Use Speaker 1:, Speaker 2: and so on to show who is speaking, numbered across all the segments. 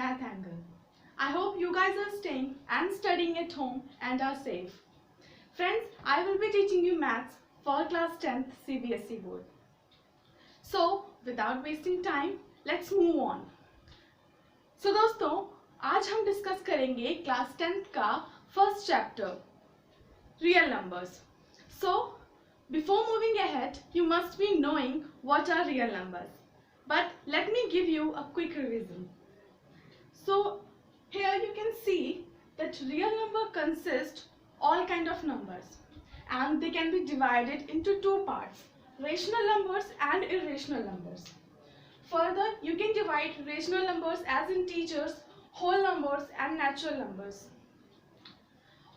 Speaker 1: Math Angle. I hope you guys are staying and studying at home and are safe. Friends, I will be teaching you maths for class 10th CBSE board. So, without wasting time, let's move on. So दोस्तों, आज हम discuss करेंगे class 10th का first chapter real numbers. So, before moving ahead, you must be knowing what are real numbers. But let me give you a quick revision. So, here you can see that real number consists all kind of numbers and they can be divided into two parts, rational numbers and irrational numbers. Further, you can divide rational numbers as integers, whole numbers and natural numbers.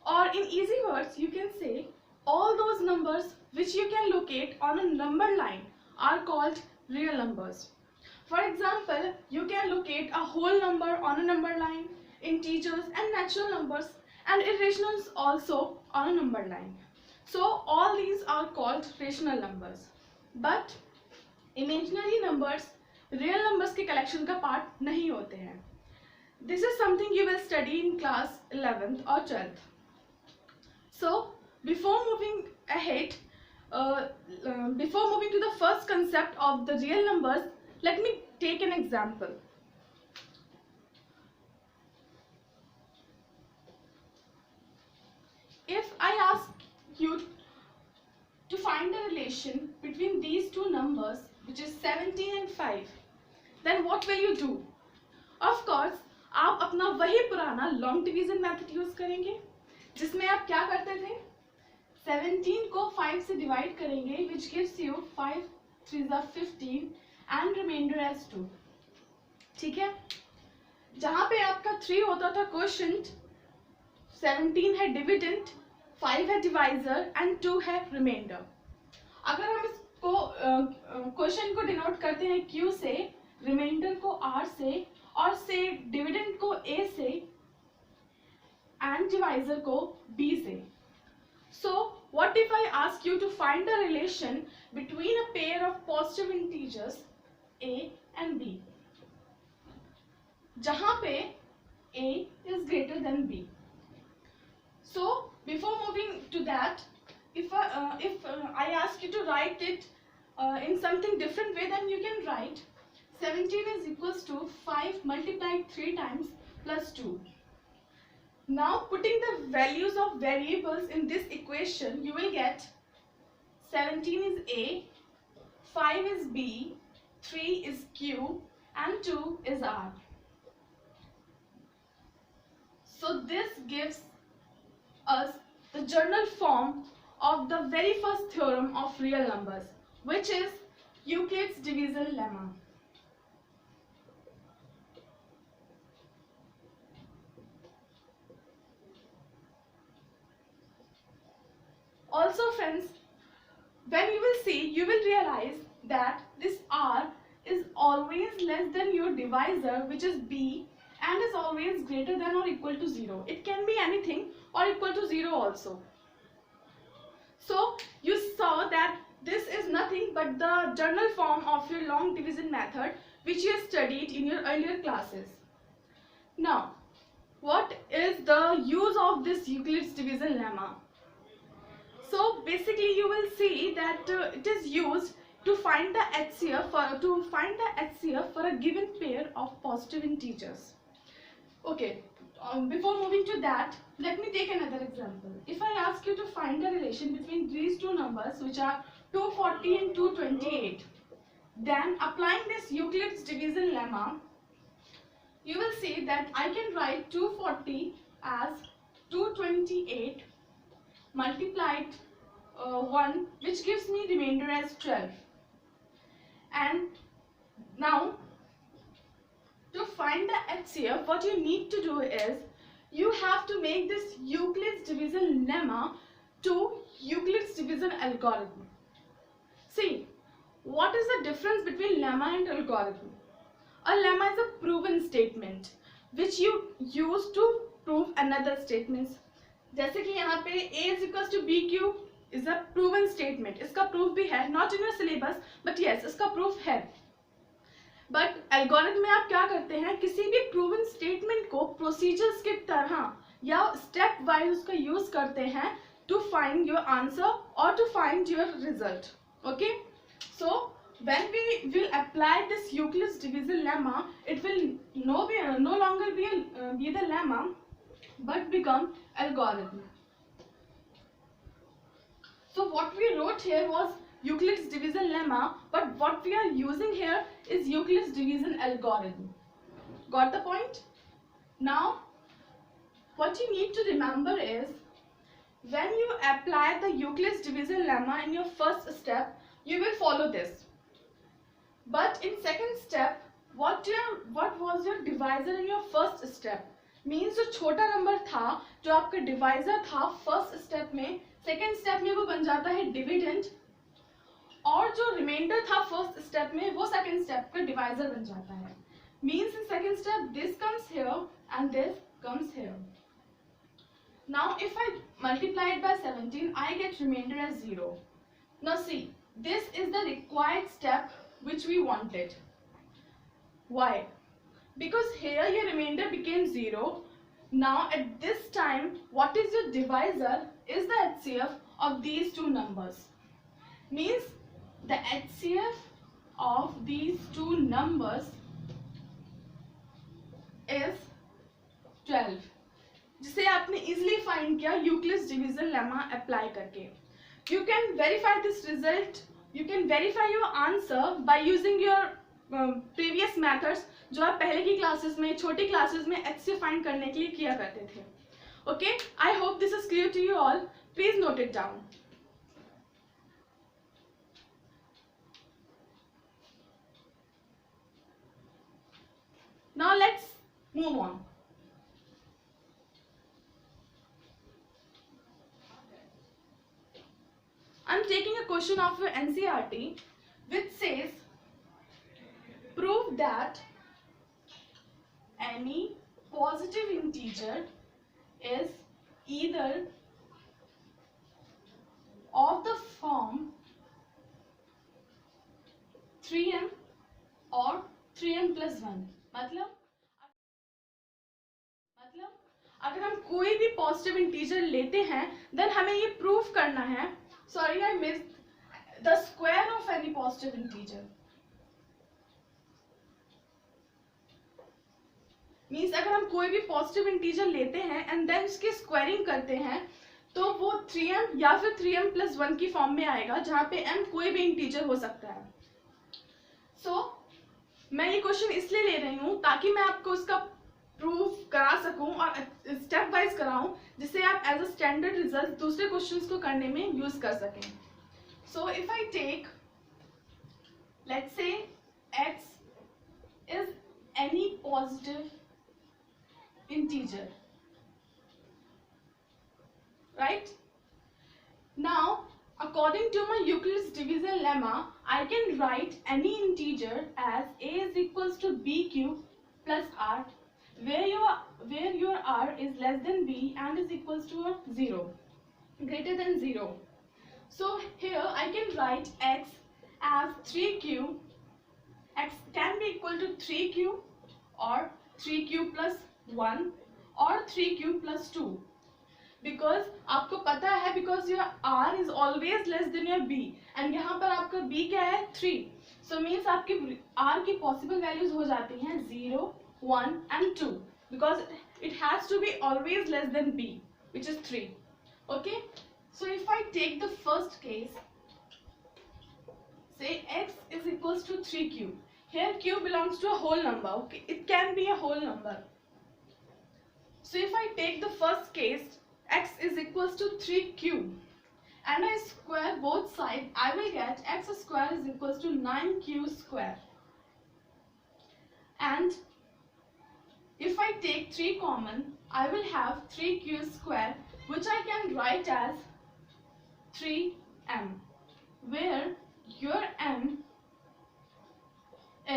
Speaker 1: Or in easy words, you can say all those numbers which you can locate on a number line are called real numbers. For example, you can locate a whole number on a number line, integers and natural numbers, and irrationals also on a number line. So all these are called rational numbers. But imaginary numbers real numbers के collection का part नहीं होते हैं. This is something you will study in class 11th or 12th. So before moving ahead, before moving to the first concept of the real numbers, let me take an example. If I ask you to find the relation between these two numbers, which is 17 and 5, then what will you do? Of course, आप अपना वही पुराना long division method use करेंगे, जिसमें आप क्या करते थे? 17 को 5 से divide करेंगे, which gives you 5 3s are 15 and remainder as 2. ठीक है? जहाँ पे आपका 3 होता था quotient, 17 है dividend, 5 है divisor and 2 है remainder. अगर हम इसको क्वेश्चन को डिनोट करते हैं Q से, रिमाइंडर को R से और से डिविडेंड को A से एंड डिवाइजर को B से. So what if I ask you to find the relation between a pair of positive integers A and B, जहाँ पे A is greater than B. So before moving to that, if I ask you to write it in something different way, then you can write 17 is equals to 5 multiplied 3 times plus 2. Now putting the values of variables in this equation, you will get 17 is A, 5 is B, 3 is Q and 2 is R. So this gives us the general form of the very first theorem of real numbers, which is Euclid's division lemma. Also friends, when you will see, you will realize that this R is always less than your divisor, which is B, and is always greater than or equal to 0. It can be anything or equal to 0 also. So you saw that this is nothing but the general form of your long division method, which you studied in your earlier classes. Now, what is the use of this Euclid's division lemma? So basically you will see that it is used to find the HCF for a given pair of positive integers. Okay, before moving to that, let me take another example. If I ask you to find the relation between these two numbers, which are 240 and 228, then applying this Euclid's division lemma, you will see that I can write 240 as 228 multiplied 1, which gives me remainder as 12. And now to find the HCF, what you need to do is you have to make this Euclid's division lemma to Euclid's division algorithm. See, what is the difference between lemma and algorithm? A lemma is a proven statement which you use to prove another statement. जैसे कि यहाँ पे A is equals to BQ is a proven statement. इसका proof भी है, not in your syllabus, but yes, इसका proof है. But algorithm में आप क्या करते हैं, किसी भी प्रूवन स्टेटमेंट को प्रोसीजर्स की तरह या स्टेप वाइज उसका यूज करते हैं टू फाइंड योर आंसर और to find your result. Okay, so when we will apply this Euclid's division lemma, it will no longer be the lemma but become algorithm. So what we wrote here was Euclid's division lemma, but what we are using here is Euclid's division algorithm. Got the point? Now what you need to remember is, when you apply the Euclid's division lemma in your first step, you will follow this. But in second step, what was your divisor in your first step? Means जो छोटा number था, जो आपका divisor था first step में, second step में वो बन जाता है डिविडेंड, और जो रिमाइंडर था फर्स्ट स्टेप में वो सेकेंड स्टेप का डिवाइजर बन जाता है. Means in second step this comes here and this comes here. Now if I multiply it by 17, I get remainder as 0. Now see, this is the required step which we wanted. Why? Because here your remainder became 0. Now at this time, what is your divisor is the HCF of these two numbers. Means the HCF of these two numbers is 12, जिसे आपने easily find किया Euclid's division lemma apply करके. You can verify this result. You can verify your answer by using your previous methods जो आप पहले की classes में, छोटी क्लासेस में HCF फाइंड करने के लिए किया करते थे. Okay, I hope this is clear to you all. Please note it down. Now let's move on. I'm taking a question of your NCERT which says, prove that any positive integer is either of the form 3m or 3m plus 1. मतलब अगर हम कोई भी positive integer लेते हैं then हमें ये prove करना है, sorry I missed the square of any positive integer. Means अगर हम कोई भी पॉजिटिव इंटीजर लेते हैं एंड देन उसकी स्क्वायरिंग करते हैं तो वो 3m या फिर 3m plus 1 की फॉर्म में आएगा, जहाँ पे m कोई भी इंटीजर हो सकता है. मैं ये क्वेश्चन इसलिए ले रही हूँ ताकि मैं आपको उसका प्रूफ करा सकूं और स्टेप वाइज कराऊं, जिससे आप एज अ स्टैंडर्ड रिजल्ट दूसरे क्वेश्चंस को करने में यूज कर सकें. So if I take, let's say x is any positive integer, right? Now according to my Euclid's division lemma, I can write any integer as a is equals to b cube plus r, where your r is less than b and is equals to 0, greater than 0. So here I can write x as 3q. X can be equal to 3q or 3q plus 1 or 3q plus 2, because आपको पता है because your r is always less than your b and यहाँ पर आपका b क्या है 3, so means आपकी r की possible values हो जाती हैं 0, 1 and 2, because it has to be always less than b which is 3. Okay, so if I take the first case, say x is equals to 3q. Here q belongs to a whole number. Okay, it can be a whole number. So if I take the first case, x is equals to 3q and I square both sides, I will get x square is equals to 9q square. And if I take 3 common, I will have 3q square, which I can write as 3m, where your m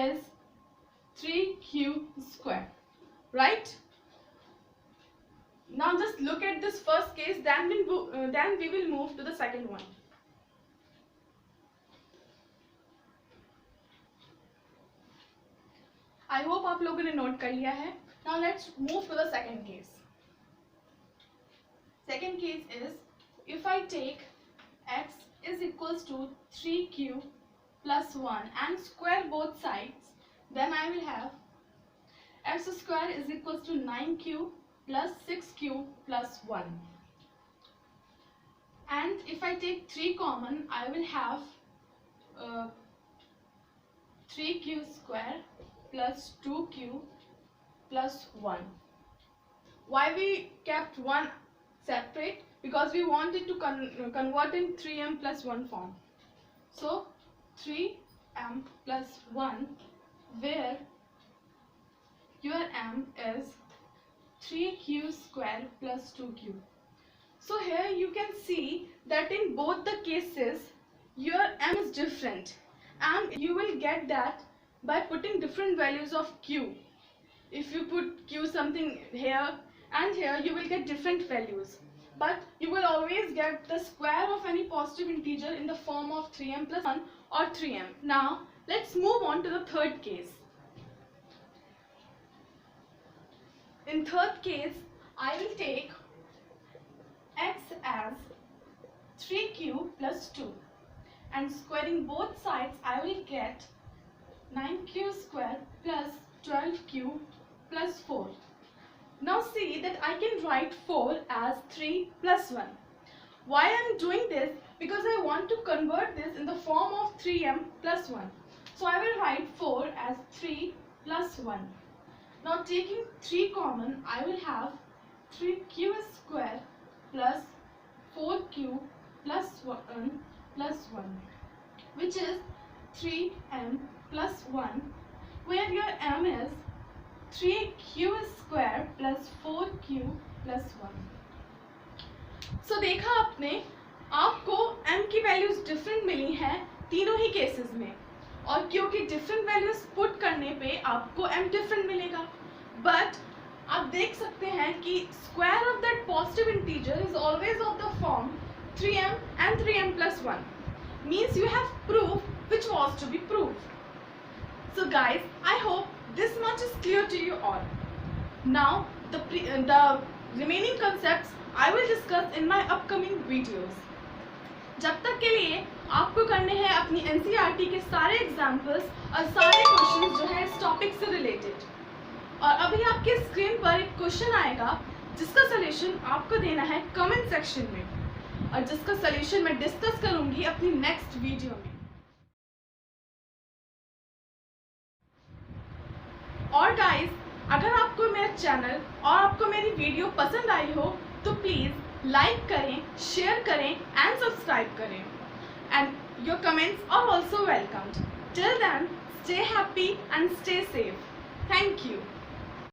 Speaker 1: is 3q square, right? Now just look at this first case, then we will move to the second one. I hope आप लोगों ने note कर लिया है. Now let's move to the second case. Second case is if I take x is equals to 3q plus 1 and square both sides, then I will have x square is equals to 9q plus 6q plus 1. And if I take 3 common, I will have 3q square plus 2q plus 1. Why we kept 1 separate? Because we wanted to convert in 3m plus 1 form. So 3m plus 1, where your m is 3q square plus 2q. So here you can see that in both the cases your m is different, and you will get that by putting different values of q. If you put q something here and here, you will get different values, but you will always get the square of any positive integer in the form of 3m plus 1 or 3m. Now let's move on to the third case. In third case, I will take x as 3q plus 2, and squaring both sides I will get 9q square plus 12q plus 4. Now see that I can write 4 as 3 plus 1. Why I am doing this? Because I want to convert this in the form of 3m plus 1. So I will write 4 as 3 plus 1. Now taking 3 common, I will have 3q square plus 4q plus 1 plus 1, which is 3m plus 1, where your m is 3q square plus 4q plus 1. So देखा आपने, आपको m की values different मिली हैं तीनों ही cases में, और q की different values put करने पे आपको m डिफरेंट मिलेगा. बट आप देख सकते हैं कि square of that positive integer is always of the form 3m and 3m plus 1. Means you have proved which was to be proved. So guys, I hope this much is clear to you all. Now the remaining concepts I will discuss in my upcoming videos. जब तक के लिए आपको करने हैं अपनी NCERT के सारे एग्जाम्पल्स और सारे क्वेश्चंस जो है इस टॉपिक से रिलेटेड. और अभी आपके स्क्रीन पर एक क्वेश्चन आएगा जिसका सॉल्यूशन आपको देना है कमेंट सेक्शन में, और जिसका सॉल्यूशन मैं डिस्कस करूंगी अपनी नेक्स्ट वीडियो में. और गाइस, अगर आपको मेरा चैनल और आपको मेरी वीडियो पसंद आई हो तो प्लीज़ लाइक करें, शेयर करें एंड सब्सक्राइब करें. And your comments are also welcomed. Till then, stay happy and stay safe. Thank you.